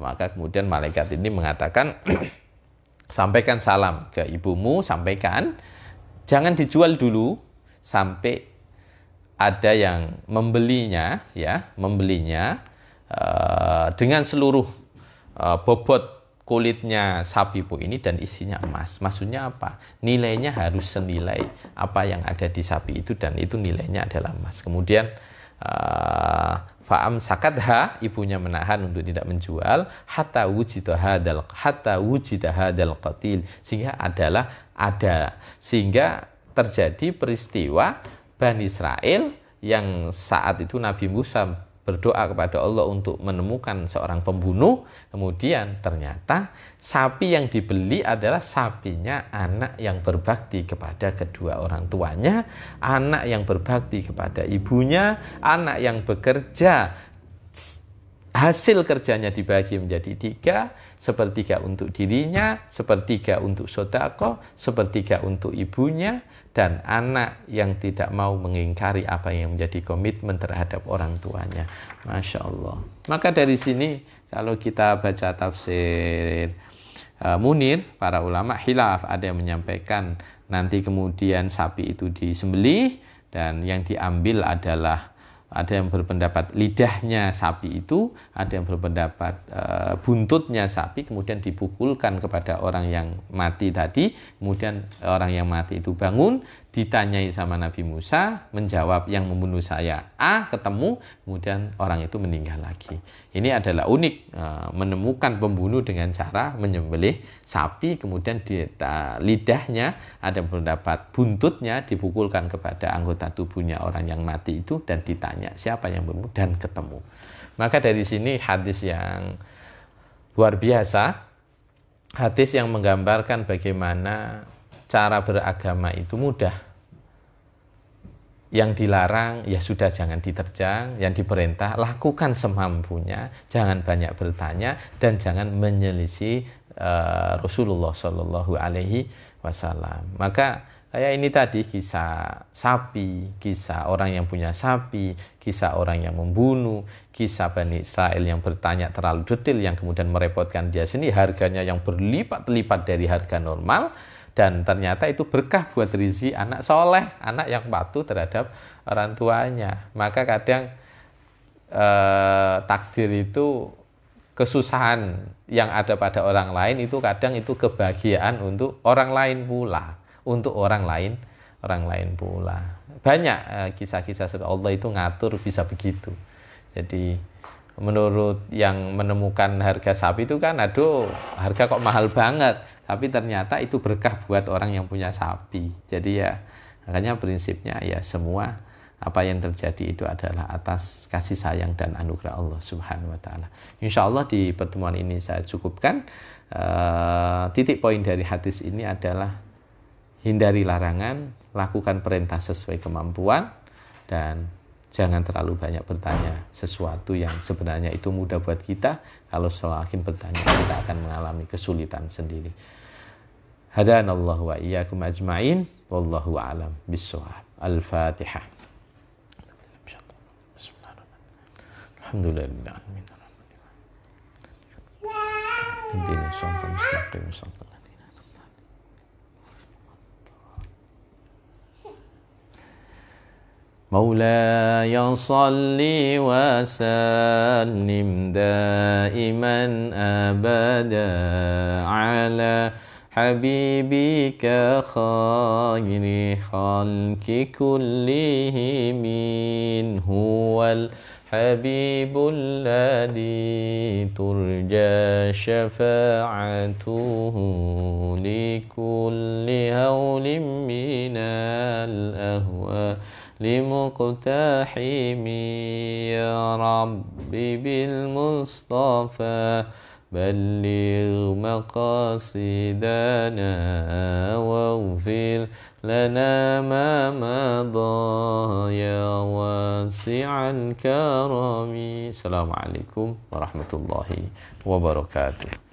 Maka kemudian malaikat ini mengatakan, sampaikan salam ke ibumu, sampaikan, jangan dijual dulu sampai ada yang membelinya, dengan seluruh bobot kulitnya sapi ini dan isinya emas. Maksudnya apa? Nilainya harus senilai apa yang ada di sapi itu, dan itu nilainya adalah emas. Kemudian fa'am sakadha, ibunya menahan untuk tidak menjual, hatta wujida hadal qatil, sehingga terjadi peristiwa Bani Israel yang saat itu Nabi Musa berdoa kepada Allah untuk menemukan seorang pembunuh. Kemudian ternyata sapi yang dibeli adalah sapinya anak yang berbakti kepada kedua orang tuanya, anak yang berbakti kepada ibunya, anak yang bekerja, hasil kerjanya dibagi menjadi 3, sepertiga untuk dirinya, sepertiga untuk sodako, sepertiga untuk ibunya, dan anak yang tidak mau mengingkari apa yang menjadi komitmen terhadap orang tuanya. Masya Allah. Maka dari sini kalau kita baca tafsir Munir, para ulama khilaf, ada yang menyampaikan nanti kemudian sapi itu disembelih, dan yang diambil adalah, ada yang berpendapat lidahnya sapi itu, ada yang berpendapat buntutnya sapi, kemudian dipukulkan kepada orang yang mati tadi, kemudian orang yang mati itu bangun, ditanyai sama Nabi Musa, menjawab yang membunuh saya A, ketemu, kemudian orang itu meninggal lagi. Ini adalah unik, menemukan pembunuh dengan cara menyembelih sapi, kemudian lidahnya, ada yang berpendapat buntutnya dipukulkan kepada anggota tubuhnya orang yang mati itu, dan ditanya siapa yang membunuh, dan ketemu. Maka dari sini hadis yang luar biasa, hadis yang menggambarkan bagaimana cara beragama itu mudah. Yang dilarang ya sudah jangan diterjang, yang diperintah lakukan semampunya, jangan banyak bertanya, dan jangan menyelisih Rasulullah Shallallahu Alaihi Wasallam. Maka kayak ini tadi kisah sapi, kisah orang yang punya sapi, kisah orang yang membunuh, kisah Bani Israel yang bertanya terlalu detail yang kemudian merepotkan dia sini, harganya yang berlipat-lipat dari harga normal, dan ternyata itu berkah buat Rizki, anak soleh, anak yang patuh terhadap orang tuanya. Maka kadang takdir itu, kesusahan yang ada pada orang lain itu kadang itu kebahagiaan untuk orang lain pula, untuk orang lain pula. Banyak kisah-kisah Allah itu ngatur bisa begitu. Jadi menurut yang menemukan harga sapi itu kan, aduh harga kok mahal banget, tapi ternyata itu berkah buat orang yang punya sapi. Jadi ya makanya prinsipnya ya semua apa yang terjadi itu adalah atas kasih sayang dan anugerah Allah Subhanahu wa taala. Insyaallah di pertemuan ini saya cukupkan. Titik poin dari hadis ini adalah hindari larangan, lakukan perintah sesuai kemampuan, dan jangan terlalu banyak bertanya sesuatu yang sebenarnya itu mudah buat kita. Kalau semakin bertanya, kita akan mengalami kesulitan sendiri. Hadanallahu wa iyyakum ajma'in, wallahu a'lam bissawab. Al-Fatihah. Alhamdulillahirabbil alamin. مولاي صل وسلم دائما أبدا على حبيبك خير خلق كلهم هو الحبيب الذي ترجى شفاعته لكل هول من الأهواء لمقتحم يا ربي بالمصطفى بلغ مقاصدنا واغفر لنا ما مضى يا واسع الكرم. السلام عليكم ورحمة الله وبركاته.